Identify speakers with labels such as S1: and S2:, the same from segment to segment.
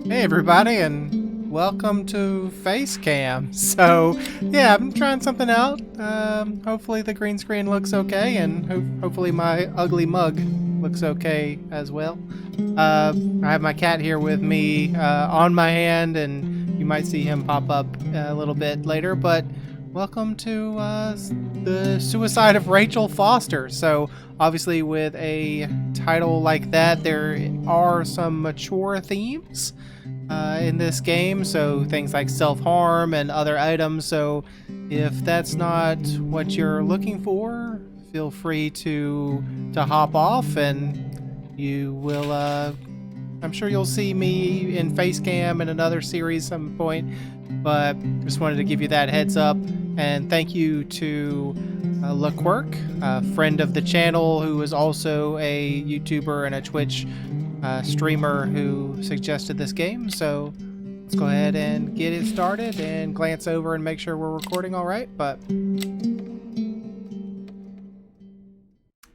S1: Hey everybody, and welcome to Facecam. So, yeah, I'm trying something out. Hopefully the green screen looks okay, and hopefully my ugly mug looks okay as well. I have my cat here with me on my hand, and you might see him pop up a little bit later, but welcome to the suicide of Rachel Foster. So, obviously with a title like that, there are some mature themes in this game, so things like self-harm and other items. So if that's not what you're looking for, feel free to hop off, and you will I'm sure you'll see me in Facecam in another series some point, but just wanted to give you that heads up. And thank you to Leclerc, a friend of the channel who is also a YouTuber and a Twitch streamer who suggested this game. So let's go ahead and get it started and glance over and make sure we're recording all right. But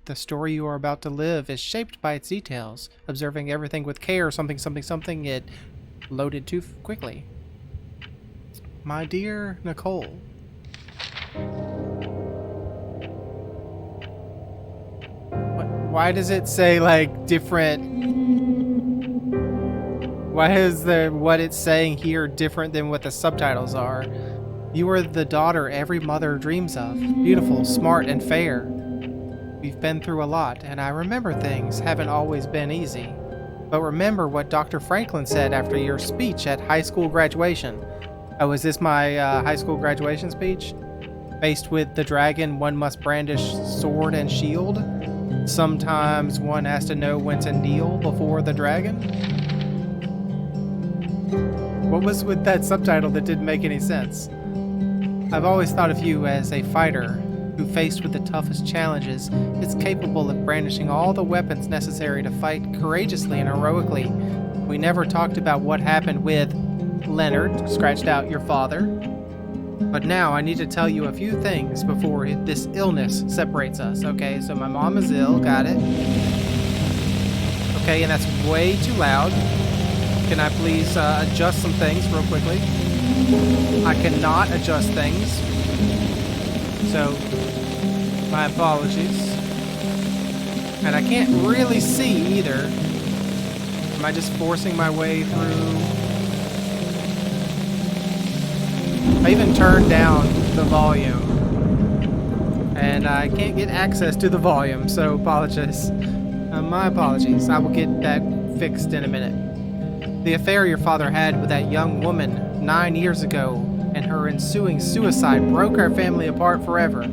S1: the story you are about to live is shaped by its details. Observing everything with care, something, it loaded too quickly. My dear Nicole. Why does it say like different? Why is what it's saying here different than what the subtitles are? You are the daughter every mother dreams of. Beautiful, smart, and fair. We've been through a lot, and I remember things haven't always been easy. But remember what Dr. Franklin said after your speech at high school graduation. Oh, is this my high school graduation speech? Faced with the dragon, one must brandish sword and shield. Sometimes one has to know when to kneel before the dragon. What was with that subtitle that didn't make any sense? I've always thought of you as a fighter who, faced with the toughest challenges, is capable of brandishing all the weapons necessary to fight courageously and heroically. We never talked about what happened with Leonard, scratched out your father. But now I need to tell you a few things before this illness separates us. Okay, so my mom is ill, got it. Okay, and that's way too loud. Can I please adjust some things real quickly? I cannot adjust things. So, my apologies. And I can't really see either. Am I just forcing my way through? I even turned down the volume. And I can't get access to the volume, so apologies. My apologies. I will get that fixed in a minute. The affair your father had with that young woman 9 years ago and her ensuing suicide broke our family apart forever.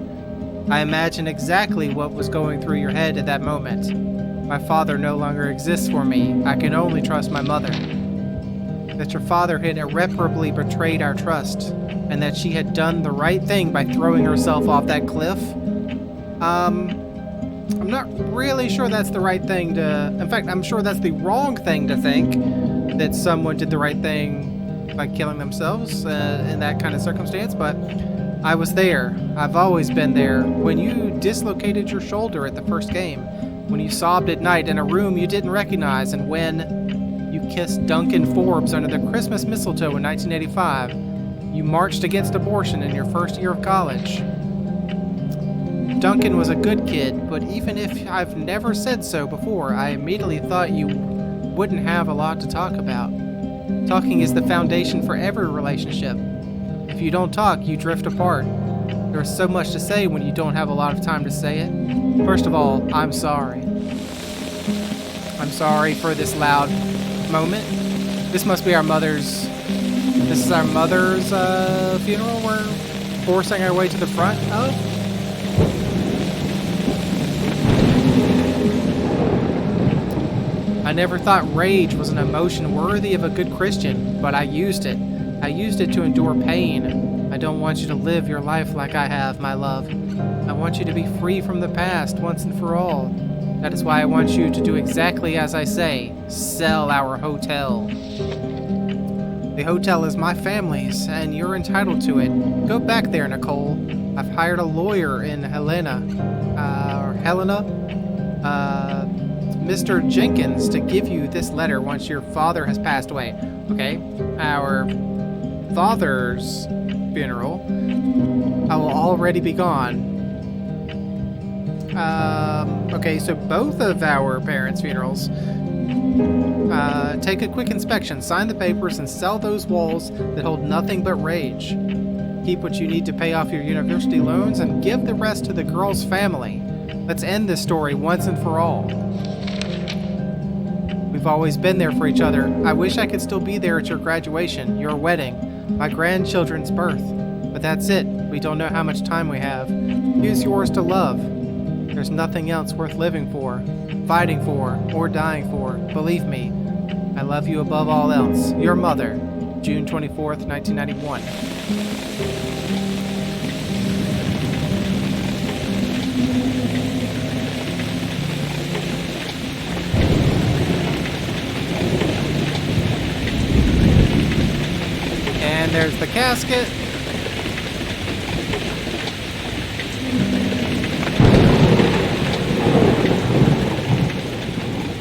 S1: I imagine exactly what was going through your head at that moment. My father no longer exists for me. I can only trust my mother. That your father had irreparably betrayed our trust, and that she had done the right thing by throwing herself off that cliff. I'm not really sure that's the right thing to... In fact, I'm sure that's the wrong thing to think, that someone did the right thing by killing themselves in that kind of circumstance, but I was there. I've always been there. When you dislocated your shoulder at the first game, when you sobbed at night in a room you didn't recognize, and when you kissed Duncan Forbes under the Christmas mistletoe in 1985, you marched against abortion in your first year of college. Duncan was a good kid, but even if I've never said so before, I immediately thought you wouldn't have a lot to talk about. Talking is the foundation for every relationship. If you don't talk, you drift apart. There's so much to say when you don't have a lot of time to say it. First of all, I'm sorry. I'm sorry for this loud moment. This must be our mother's... This is our mother's funeral we're forcing our way to the front of? I never thought rage was an emotion worthy of a good Christian, but I used it. I used it to endure pain. I don't want you to live your life like I have, my love. I want you to be free from the past once and for all. That is why I want you to do exactly as I say. Sell our hotel. The hotel is my family's, and you're entitled to it. Go back there, Nicole. I've hired a lawyer in Helena. Mr. Jenkins to give you this letter once your father has passed away. Okay, our father's funeral. I will already be gone. Okay, so both of our parents' funerals. Take a quick inspection, sign the papers, and sell those walls that hold nothing but rage. Keep what you need to pay off your university loans and give the rest to the girl's family. Let's end this story once and for all. We've always been there for each other. I wish I could still be there at your graduation, your wedding, my grandchildren's birth. But that's it. We don't know how much time we have. Use yours to love. There's nothing else worth living for, fighting for, or dying for. Believe me, I love you above all else. Your mother, June 24th, 1991. And there's the casket.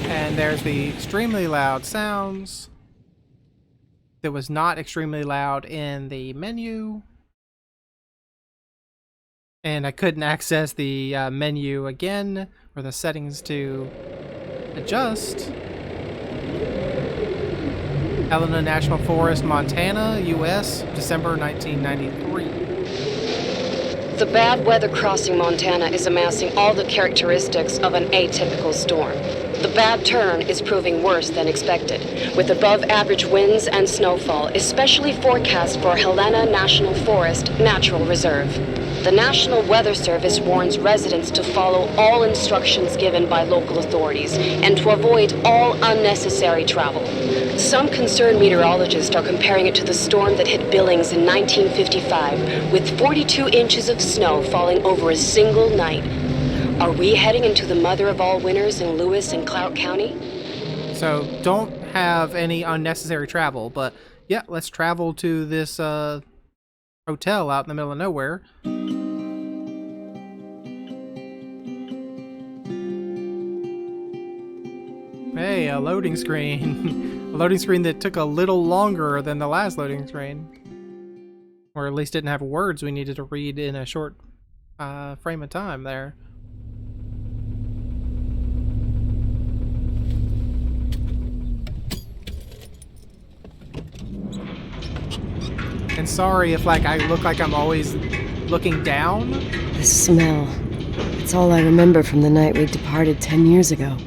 S1: And there's the extremely loud sounds. That was not extremely loud in the menu. And I couldn't access the menu again, or the settings to adjust. Helena National Forest, Montana, U.S., December 1993.
S2: The bad weather crossing Montana is amassing all the characteristics of an atypical storm. The bad turn is proving worse than expected, with above-average winds and snowfall, especially forecast for Helena National Forest Natural Reserve. The National Weather Service warns residents to follow all instructions given by local authorities and to avoid all unnecessary travel. Some concerned meteorologists are comparing it to the storm that hit Billings in 1955, with 42 inches of snow falling over a single night. Are we heading into the mother of all winters in Lewis and Clark County?
S1: So don't have any unnecessary travel, but yeah, let's travel to this hotel out in the middle of nowhere. Hey, a loading screen. A loading screen that took a little longer than the last loading screen. Or at least didn't have words we needed to read in a short frame of time there. And sorry if I look like I'm always looking down.
S3: The smell. It's all I remember from the night we departed 10 years ago.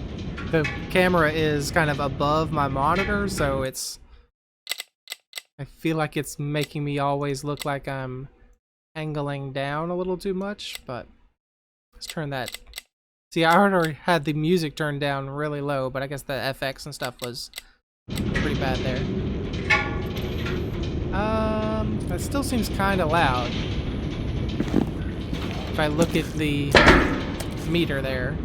S1: The camera is kind of above my monitor, so I feel like it's making me always look like I'm angling down a little too much, but let's turn that. See, I already had the music turned down really low, but I guess the FX and stuff was pretty bad there. That still seems kind of loud. If I look at the meter there.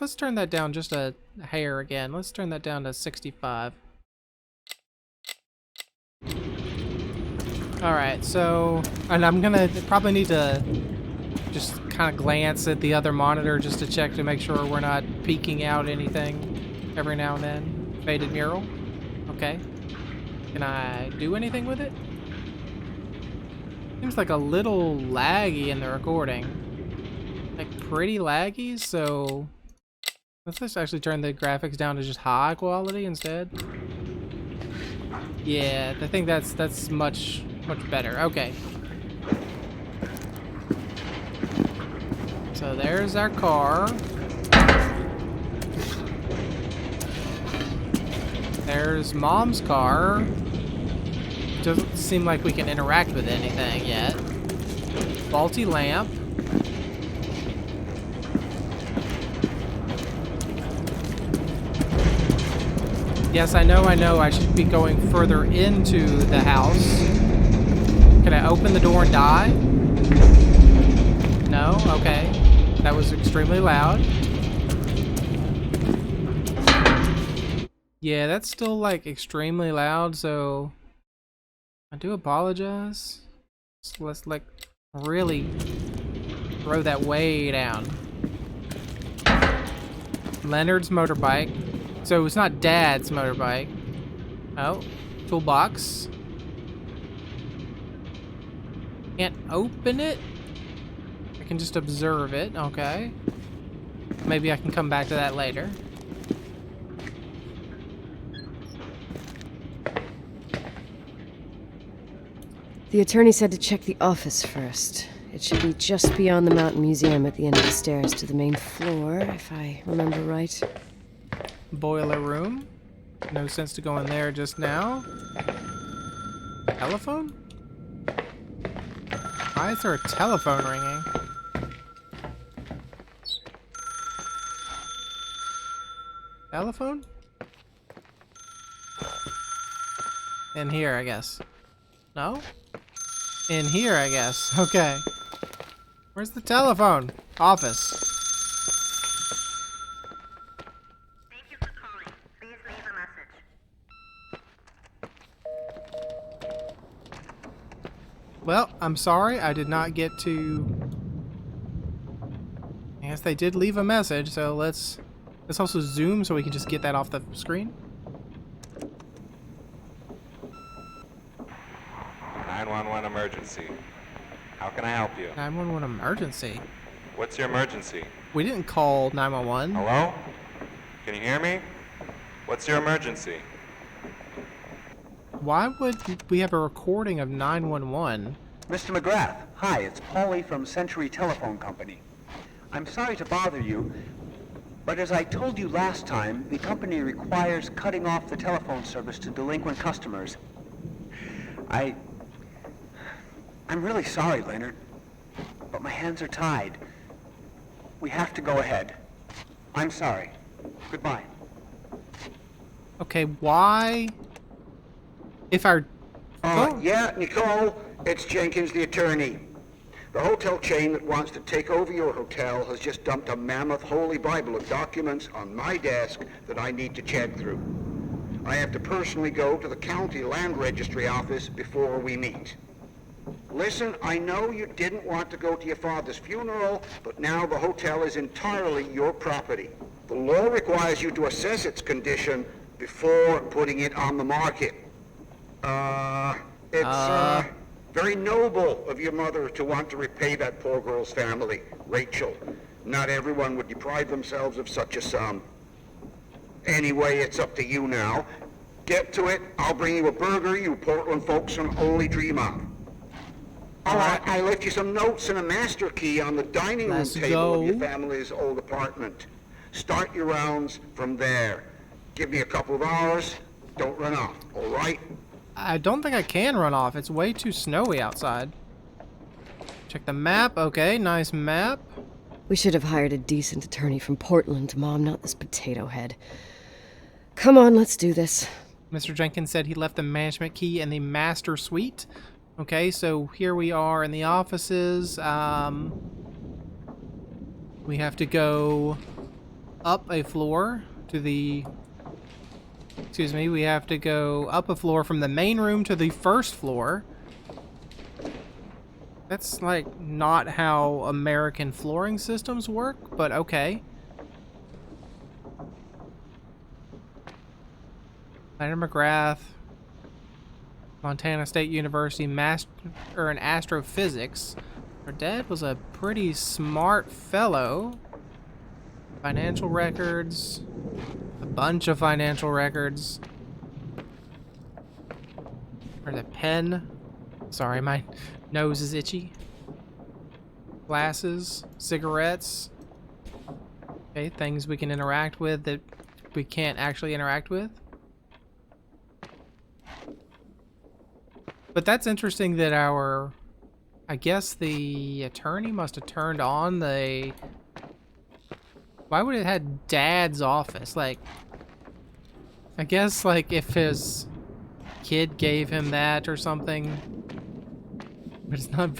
S1: Let's turn that down just a hair again. Let's turn that down to 65. Alright, so, and I'm gonna probably need to just kind of glance at the other monitor just to check to make sure we're not peeking out anything every now and then. Faded mural. Okay. Can I do anything with it? Seems like a little laggy in the recording. Like pretty laggy, so let's just actually turn the graphics down to just high quality instead. Yeah, I think that's much better. Okay. So there's our car. There's Mom's car. Doesn't seem like we can interact with anything yet. Faulty lamp. Yes, I know I should be going further into the house. Can I open the door and die? No? Okay. That was extremely loud. Yeah, that's still like extremely loud, so I do apologize. So let's like really throw that way down. Leonard's motorbike. So it's not Dad's motorbike. Oh, toolbox. Can't open it? I can just observe it, okay. Maybe I can come back to that later.
S3: The attorney said to check the office first. It should be just beyond the Mountain Museum at the end of the stairs to the main floor, if I remember right.
S1: Boiler room. No sense to go in there just now. Telephone? Why is there a telephone ringing? Telephone? In here, I guess. No? In here, I guess. Okay. Where's the telephone? Office.
S4: Thank you for calling. Please leave a message.
S1: Well, I'm sorry. I did not get to... I guess they did leave a message, so let's also zoom so we can just get that off the screen.
S5: 911 emergency. How can I help you?
S1: 911 emergency.
S5: What's your emergency?
S1: We didn't call 911.
S5: Hello? Can you hear me? What's your emergency?
S1: Why would we have a recording of 911?
S6: Mr. McGrath, hi, it's Paulie from Century Telephone Company. I'm sorry to bother you, but as I told you last time, the company requires cutting off the telephone service to delinquent customers. I'm really sorry, Leonard, but my hands are tied. We have to go ahead. I'm sorry. Goodbye.
S1: Okay, why? If our...
S7: Yeah, Nicole, it's Jenkins, the attorney. The hotel chain that wants to take over your hotel has just dumped a mammoth holy Bible of documents on my desk that I need to check through. I have to personally go to the county land registry office before we meet. Listen, I know you didn't want to go to your father's funeral, but now the hotel is entirely your property. The law requires you to assess its condition before putting it on the market. It's very noble of your mother to want to repay that poor girl's family, Rachel. Not everyone would deprive themselves of such a sum. Anyway, it's up to you now. Get to it. I'll bring you a burger you Portland folks can only dream of. All right, I left you some notes and a master key on the dining room table of your family's old apartment. Start your rounds from there. Give me a couple of hours. Don't run off, all right?
S1: I don't think I can run off. It's way too snowy outside. Check the map. Okay, nice map.
S3: We should have hired a decent attorney from Portland, Mom, not this potato head. Come on, let's do this.
S1: Mr. Jenkins said he left the management key in the master suite. Okay, so here we are in the offices. We have to go up a floor to the... Excuse me, we have to go up a floor from the main room to the first floor. That's, like, not how American flooring systems work, but okay. Leonard McGrath, Montana State University, master in astrophysics. Her dad was a pretty smart fellow. Financial records. A bunch of financial records. There's a pen. Sorry, my nose is itchy. Glasses, cigarettes. Okay, things we can interact with that we can't actually interact with. But that's interesting that our... I guess the attorney must have turned on the... Why would it have Dad's office? Like, I guess, like, if his kid gave him that or something. But it's not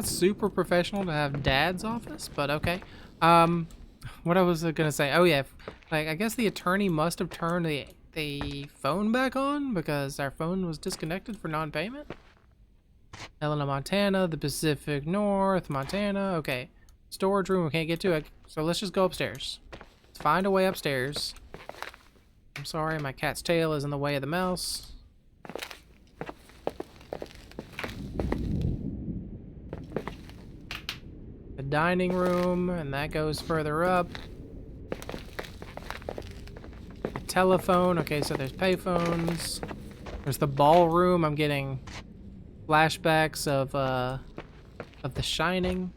S1: super professional to have Dad's office, but okay. What I was gonna say, oh yeah, like, I guess the attorney must have turned the phone back on because our phone was disconnected for non-payment. Helena, Montana, the Pacific North, Montana, okay. Storage room, we can't get to it, so let's just go upstairs. find a way upstairs. I'm sorry, my cat's tail is in the way of the mouse. The dining room, and that goes further up. The telephone, okay, so there's payphones. There's the ballroom. I'm getting flashbacks of The Shining.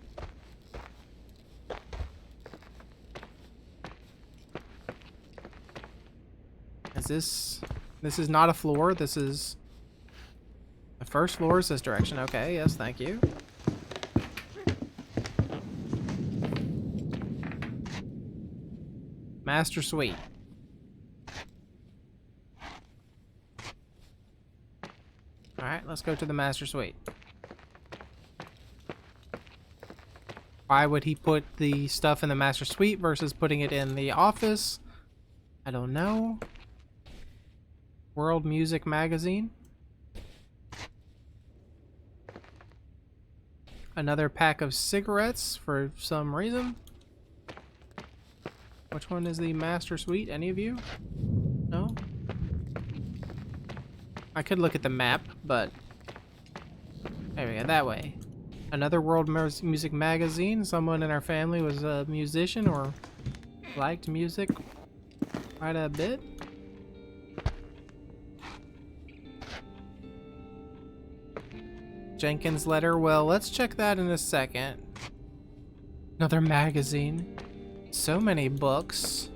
S1: This is not a floor. This is the first floor is this direction. Okay, yes, thank you. Master suite. All right, let's go to the master suite. Why would he put the stuff in the master suite versus putting it in the office? I don't know. World Music Magazine. Another pack of cigarettes for some reason. Which one is the master suite? Any of you? No? I could look at the map, but... There we go, that way. Another World Music Magazine. Someone in our family was a musician or liked music quite a bit. Jenkins' letter. Well, let's check that in a second. Another magazine. So many books.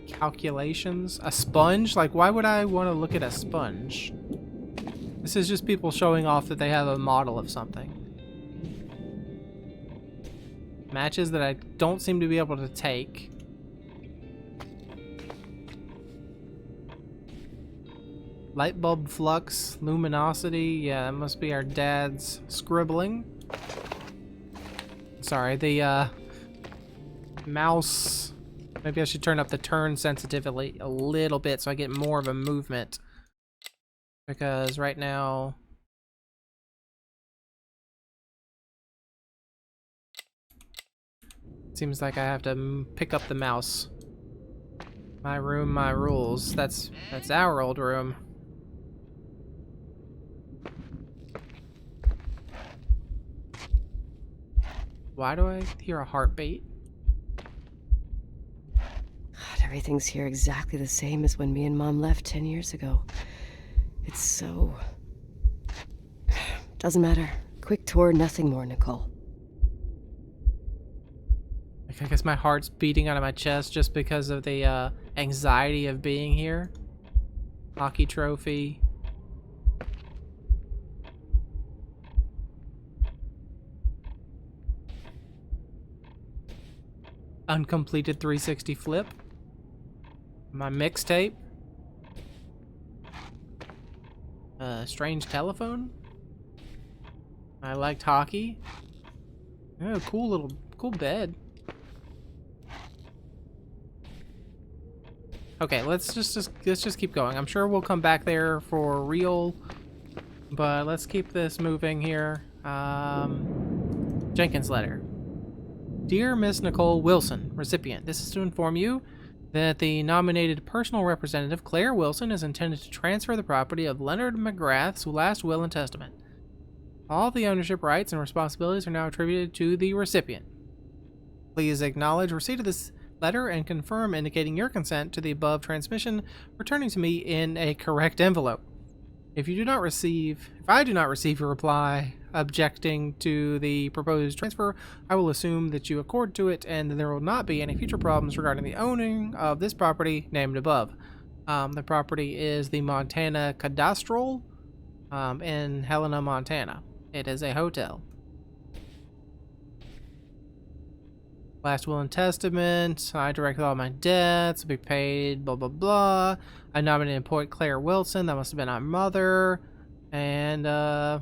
S1: Calculations. A sponge? Like, why would I want to look at a sponge? This is just people showing off that they have a model of something. Matches that I don't seem to be able to take. Light bulb flux, luminosity. Yeah, that must be our dad's scribbling. Sorry, the mouse. Maybe I should turn up the turn sensitivity a little bit so I get more of a movement. Because right now... it seems like I have to pick up the mouse. My room, my rules. That's our old room. Why do I hear a heartbeat?
S3: God, everything's here exactly the same as when me and Mom left 10 years ago. It's so... Doesn't matter. Quick tour, nothing more, Nicole.
S1: I guess my heart's beating out of my chest just because of the anxiety of being here. Hockey trophy. Uncompleted 360 flip. My mixtape. Strange telephone. I liked hockey. Oh, cool bed. Okay, let's just keep going. I'm sure we'll come back there for real, but let's keep this moving here. Jenkins' letter. Dear Miss Nicole Wilson, recipient, this is to inform you that the nominated personal representative, Claire Wilson, is intended to transfer the property of Leonard McGrath's last will and testament. All the ownership rights and responsibilities are now attributed to the recipient. Please acknowledge receipt of this letter and confirm indicating your consent to the above transmission, returning to me in a correct envelope. If I do not receive your reply objecting to the proposed transfer, I will assume that you accord to it and there will not be any future problems regarding the owning of this property named above. The property is the Montana Cadastral in Helena, Montana. It is a hotel. Last will and testament. I directed all my debts to be paid, blah, blah, blah. I nominated Point Claire Wilson. That must have been our mother. And, well,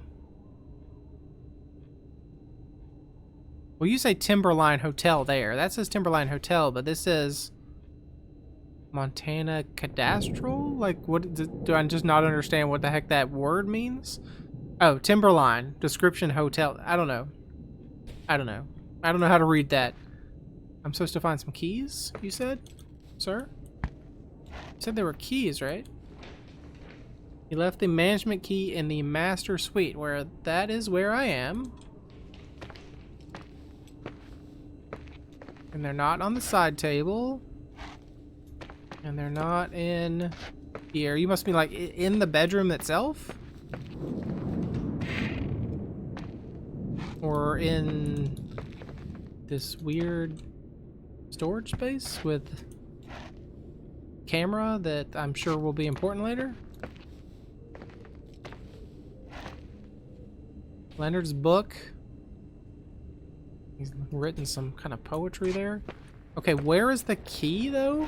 S1: you say Timberline Hotel there. That says Timberline Hotel, but this says Montana Cadastral? Like, what, do I just not understand what the heck that word means? Oh, Timberline. Description Hotel. I don't know. I don't know how to read that. I'm supposed to find some keys, you said? Sir? You said there were keys, right? You left the management key in the master suite, where that is where I am. And they're not on the side table. And they're not in here. You must be like in the bedroom itself? Or in this weird storage space with camera that I'm sure will be important later. Leonard's book. He's written some kind of poetry there. Okay, where is the key though?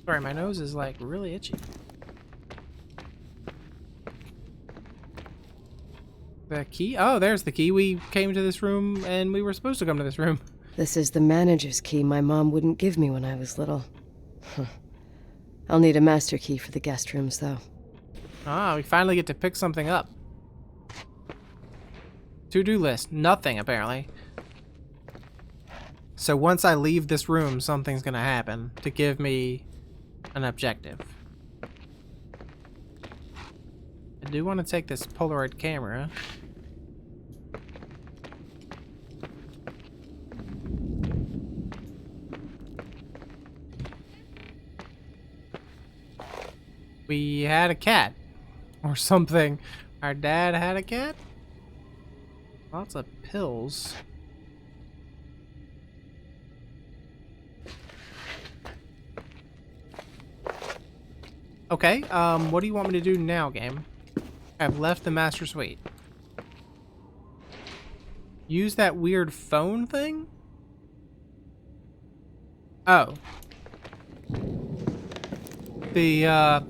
S1: Sorry, my nose is like really itchy. The key? Oh, there's the key. We came to this room and we were supposed to come to this room.
S3: This is the manager's key my mom wouldn't give me when I was little. I'll need a master key for the guest rooms, though.
S1: Ah, we finally get to pick something up. To-do list. Nothing, apparently. So once I leave this room, something's gonna happen to give me an objective. I do want to take this Polaroid camera. We had a cat. Or something. Our dad had a cat? Lots of pills. Okay, what do you want me to do now, game? I've left the master suite. Use that weird phone thing? Oh. The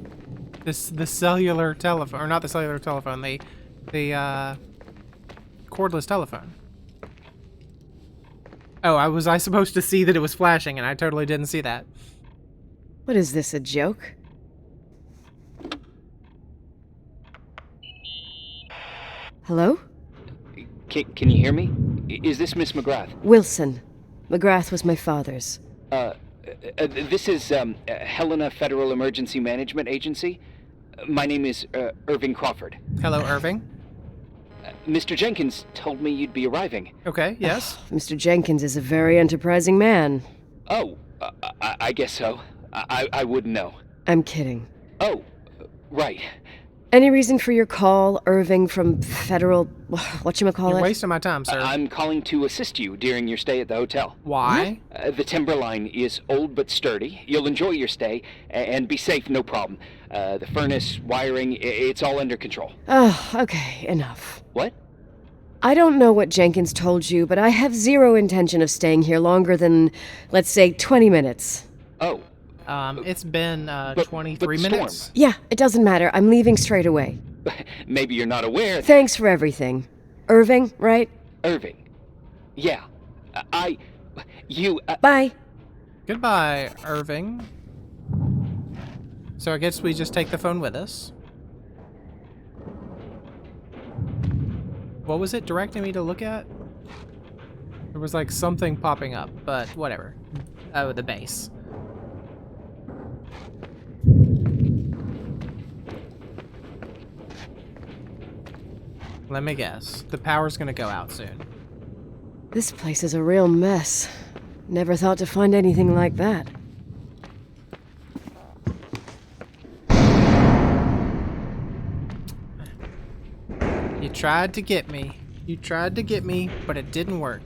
S1: cellular telephone, or not the cellular telephone, the cordless telephone. Oh, was I supposed to see that it was flashing and I totally didn't see that.
S3: What is this, a joke? Hello?
S8: Can you hear me? Is this Miss McGrath?
S3: Wilson. McGrath was my father's.
S8: This is Helena Federal Emergency Management Agency. My name is Irving Crawford.
S1: Hello, Irving.
S8: Mr. Jenkins told me you'd be arriving.
S1: Okay, yes.
S3: Mr. Jenkins is a very enterprising man.
S8: Oh, I guess so. I wouldn't know.
S3: I'm kidding.
S8: Oh, right.
S3: Any reason for your call, Irving from Federal... whatchamacallit?
S1: You're wasting my time, sir.
S8: I'm calling to assist you during your stay at the hotel.
S1: Why?
S8: The timberline is old but sturdy. You'll enjoy your stay, and be safe, no problem. The furnace, wiring, it's all under control.
S3: Oh, okay, enough.
S8: What?
S3: I don't know what Jenkins told you, but I have zero intention of staying here longer than, let's say, 20 minutes.
S8: Oh.
S1: It's been 23
S8: but the
S1: minutes.
S8: storm.
S3: Yeah, it doesn't matter. I'm leaving straight away.
S8: Maybe you're not aware.
S3: Thanks for everything. Irving, right?
S8: Irving. Yeah.
S3: Bye.
S1: Goodbye, Irving. So I guess we just take the phone with us. What was it directing me to look at? There was like something popping up, but whatever. Oh, the base. Let me guess. The power's gonna go out soon.
S3: This place is a real mess. Never thought to find anything like that.
S1: You tried to get me. You tried to get me, but it didn't work.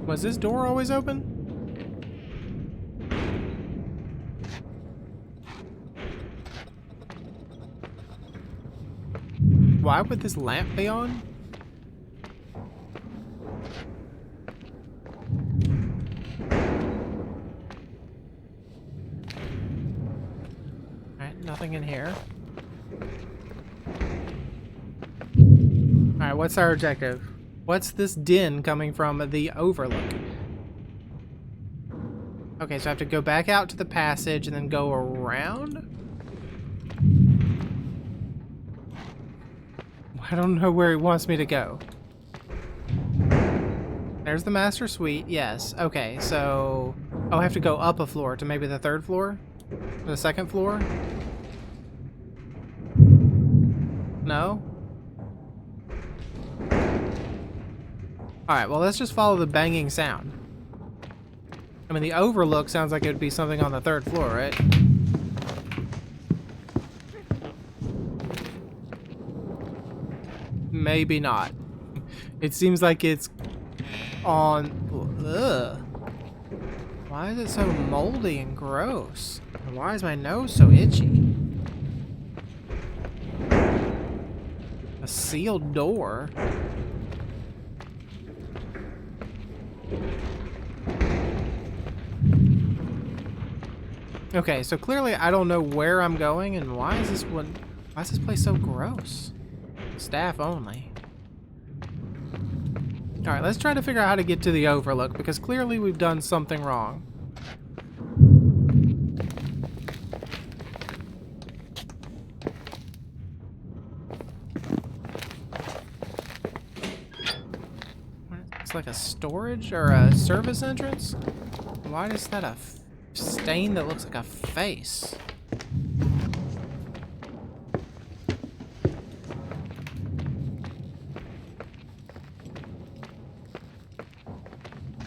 S1: Was this door always open? Why would this lamp be on? Alright, nothing in here. Alright, what's our objective? What's this din coming from the overlook? Okay, so I have to go back out to the passage and then go around? I don't know where he wants me to go. There's the master suite, yes. Okay, so... Oh, I have to go up a floor to maybe the 3rd floor? Or the 2nd floor? No? Alright, well let's just follow the banging sound. I mean, the overlook sounds like it would be something on the 3rd floor, right? Maybe not. It seems like it's on... Ugh. Why is it so moldy and gross? And why is my nose so itchy? A sealed door? Okay, so clearly I don't know where I'm going, and why is this place so gross? Staff only. Alright, let's try to figure out how to get to the overlook, because clearly we've done something wrong. It's like a storage or a service entrance? Why is that a stain that looks like a face?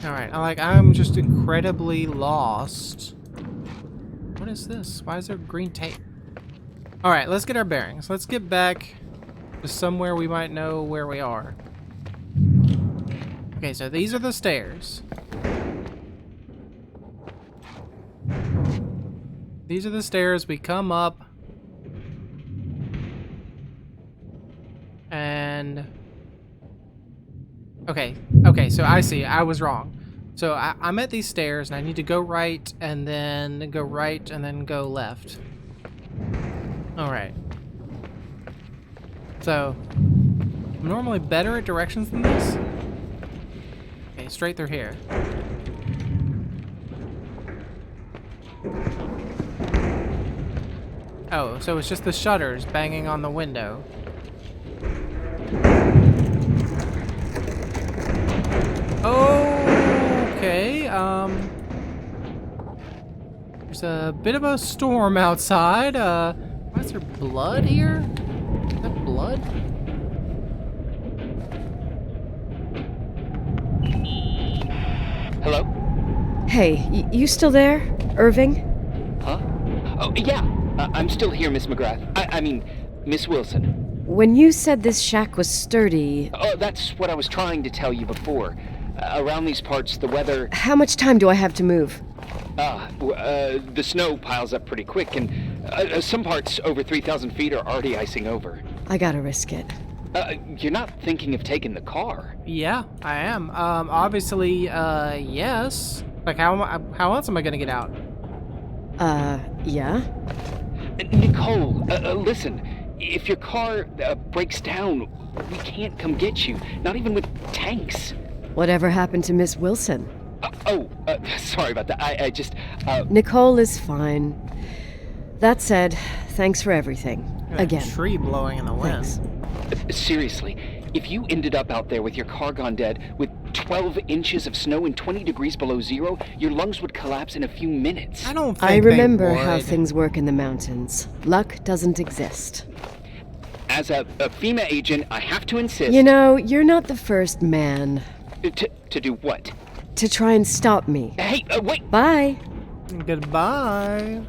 S1: Alright, I'm just incredibly lost. What is this? Why is there green tape? Alright, let's get our bearings. Let's get back to somewhere we might know where we are. Okay, so these are the stairs. These are the stairs. We come up. And... Okay, so I see. I was wrong. So I'm at these stairs, and I need to go right, and then go right, and then go left. Alright. So, I'm normally better at directions than this. Okay, straight through here. Oh, so it's just the shutters banging on the window. Okay, there's a bit of a storm outside. Why is there blood here? Is that blood?
S8: Hello?
S3: Hey, you still there, Irving?
S8: Huh? Oh, yeah. I'm still here, Miss McGrath. I mean, Miss Wilson.
S3: When you said this shack was sturdy...
S8: Oh, that's what I was trying to tell you before. Around these parts, the weather...
S3: How much time do I have to move?
S8: The snow piles up pretty quick, and some parts over 3,000 feet are already icing over.
S3: I gotta risk it.
S8: You're not thinking of taking the car?
S1: Yeah, I am. Obviously, yes. Like, how else am I gonna get out?
S3: Yeah?
S8: Nicole, listen. If your car breaks down, we can't come get you. Not even with tanks.
S3: Whatever happened to Miss Wilson?
S8: Sorry about that. I just,
S3: Nicole is fine. That said, thanks for everything.
S1: Got a
S3: Again.
S1: tree blowing in the wind.
S3: Thanks.
S8: Seriously, if you ended up out there with your car gone dead, with 12 inches of snow and 20 degrees below zero, your lungs would collapse in a few minutes.
S1: I don't think
S3: I remember
S1: they
S3: how
S1: would.
S3: things work in the mountains. Luck doesn't exist.
S8: As a FEMA agent, I have to insist...
S3: You know, you're not the first man
S8: To do what?
S3: to try and stop me.
S8: Hey, wait!
S3: Bye.
S1: Goodbye.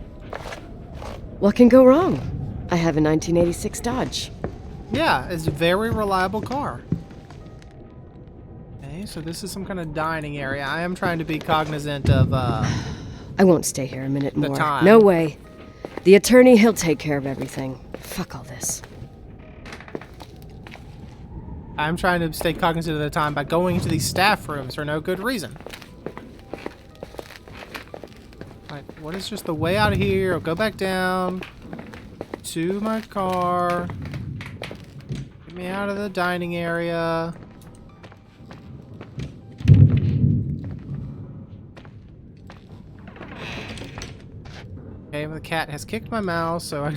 S3: What can go wrong? I have a 1986 Dodge.
S1: Yeah, it's a very reliable car. Okay, so this is some kind of dining area. I am trying to be cognizant of,
S3: I won't stay here a minute
S1: The
S3: more.
S1: time.
S3: No way. The attorney, he'll take care of everything. Fuck all this.
S1: I'm trying to stay cognizant of the time by going into these staff rooms for no good reason. Like, what is just the way out of here? I'll go back down to my car. Get me out of the dining area. Okay, the cat has kicked my mouse, so I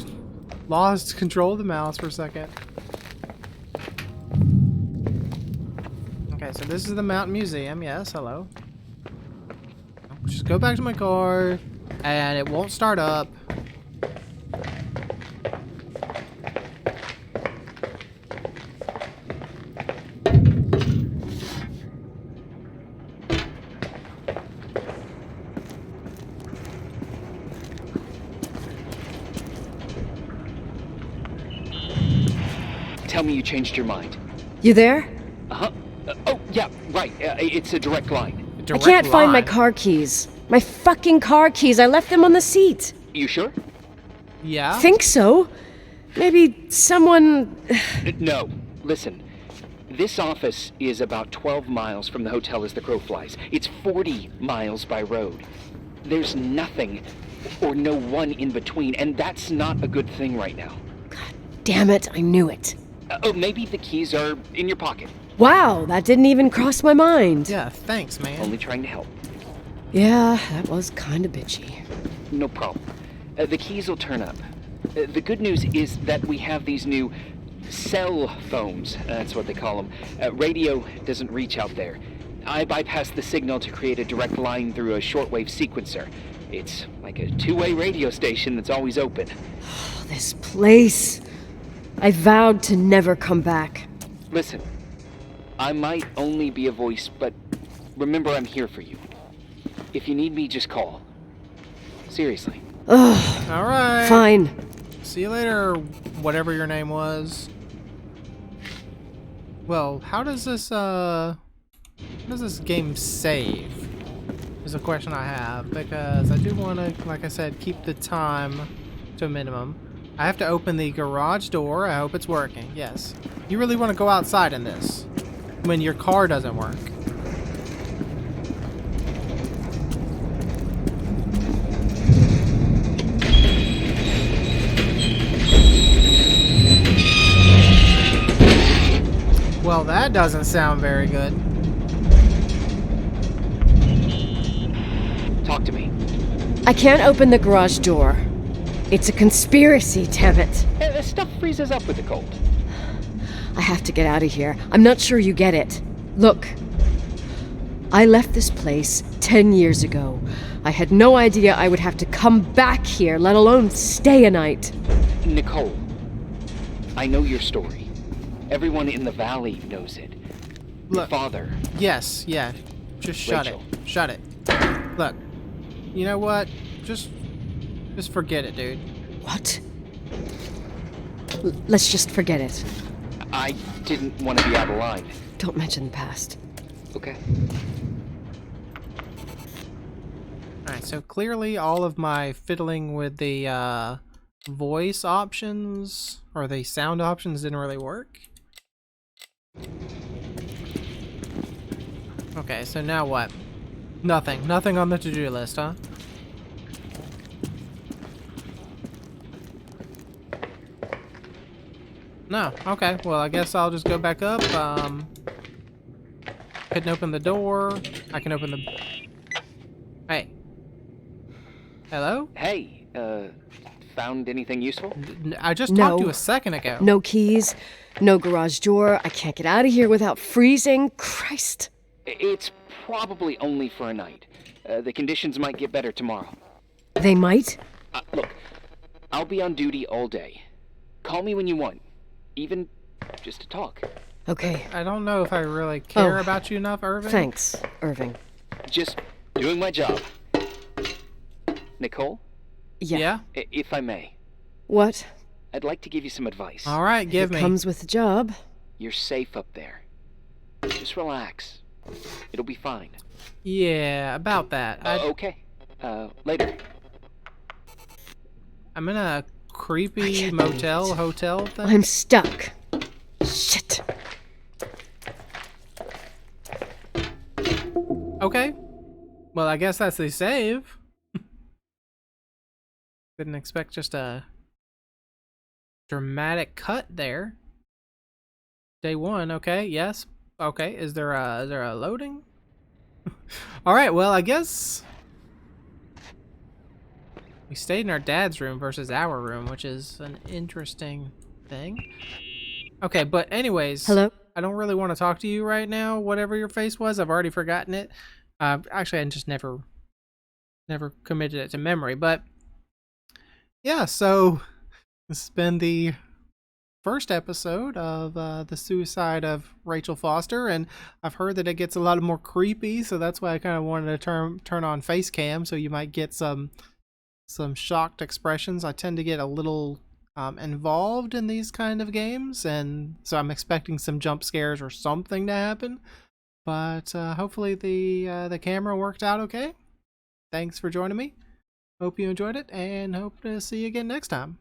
S1: lost control of the mouse for a second. Okay, so this is the Mountain Museum. Yes, hello. Just go back to my car, and it won't start up.
S8: Tell me you changed your mind.
S3: You there?
S8: Uh-huh. Oh, yeah, right. It's a direct line.
S3: I can't find my car keys. My fucking car keys. I left them on the seat.
S8: You sure?
S1: Yeah?
S3: Think so? Maybe someone...
S8: No. Listen. This office is about 12 miles from the hotel as the crow flies. It's 40 miles by road. There's nothing or no one in between, and that's not a good thing right now.
S3: God damn it, I knew it.
S8: Oh, maybe the keys are in your pocket.
S3: Wow, that didn't even cross my mind.
S1: Yeah, thanks, man.
S8: Only trying to help.
S3: Yeah, that was kinda bitchy.
S8: No problem. The keys will turn up. The good news is that we have these new cell phones. That's what they call them. Radio doesn't reach out there. I bypassed the signal to create a direct line through a shortwave sequencer. It's like a two-way radio station that's always open.
S3: Oh, this place. I vowed to never come back.
S8: Listen, I might only be a voice, but remember I'm here for you. If you need me, just call. Seriously.
S3: Ugh.
S1: All right.
S3: Fine.
S1: See you later, whatever your name was. Well, how does this game save? Is a question I have, because I do want to, like I said, keep the time to a minimum. I have to open the garage door. I hope it's working. Yes. You really want to go outside in this when your car doesn't work. Well, that doesn't sound very good.
S8: Talk to me.
S3: I can't open the garage door. It's a conspiracy, damn it.
S8: Stuff freezes up with the cold.
S3: I have to get out of here. I'm not sure you get it. Look, I left this place 10 years ago. I had no idea I would have to come back here, let alone stay a night.
S8: Nicole, I know your story. Everyone in the valley knows it. Your
S1: Look.
S8: father.
S1: Yes, yeah. Just shut
S8: Rachel.
S1: it. Shut it. Look. You know what? Just forget it, dude.
S3: What? Let's just forget it.
S8: I didn't want to be out of line.
S3: Don't mention the past.
S8: Okay.
S1: Alright, so clearly all of my fiddling with the voice options or the sound options didn't really work. Okay, so now what? Nothing. Nothing on the to-do list, huh? No. Okay, well, I guess I'll just go back up. Couldn't open the door. I can open the... Hey. Hello?
S8: Hey, found anything useful?
S1: I just
S3: No.
S1: talked to you a second ago.
S3: No keys, no garage door. I can't get out of here without freezing. Christ.
S8: It's probably only for a night. The conditions might get better tomorrow.
S3: They might?
S8: Look, I'll be on duty all day. Call me when you want. Even just to talk.
S3: Okay.
S1: I don't know if I really care
S3: Oh.
S1: about you enough, Irving.
S3: Thanks, Irving.
S8: Just doing my job. Nicole,
S3: Yeah.
S8: if I may,
S3: What?
S8: I'd like to give you some advice.
S1: All right, give
S3: It
S1: me.
S3: comes with the job.
S8: You're safe up there. Just relax. It'll be fine.
S1: Yeah, about that.
S8: Okay. Later.
S1: I'm in a
S3: I
S1: creepy
S3: can't
S1: motel,
S3: believe it.
S1: hotel thing.
S3: I'm stuck. Shit.
S1: Okay. Well, I guess that's the save. Didn't expect just a dramatic cut there. Day one, okay, yes. Okay, is there a loading? All right, well, I guess we stayed in our dad's room versus our room, which is an interesting thing. Okay, but anyways,
S3: Hello?
S1: I don't really want to talk to you right now. Whatever your face was, I've already forgotten it. Actually, I just never committed it to memory. But yeah, so this has been the first episode of the suicide of Rachel Foster, and I've heard that it gets a lot more creepy, so that's why I kind of wanted to turn on face cam, so you might get some shocked expressions. I tend to get a little involved in these kind of games, and so I'm expecting some jump scares or something to happen. But hopefully the camera worked out okay. Thanks for joining me. Hope you enjoyed it, and hope to see you again next time.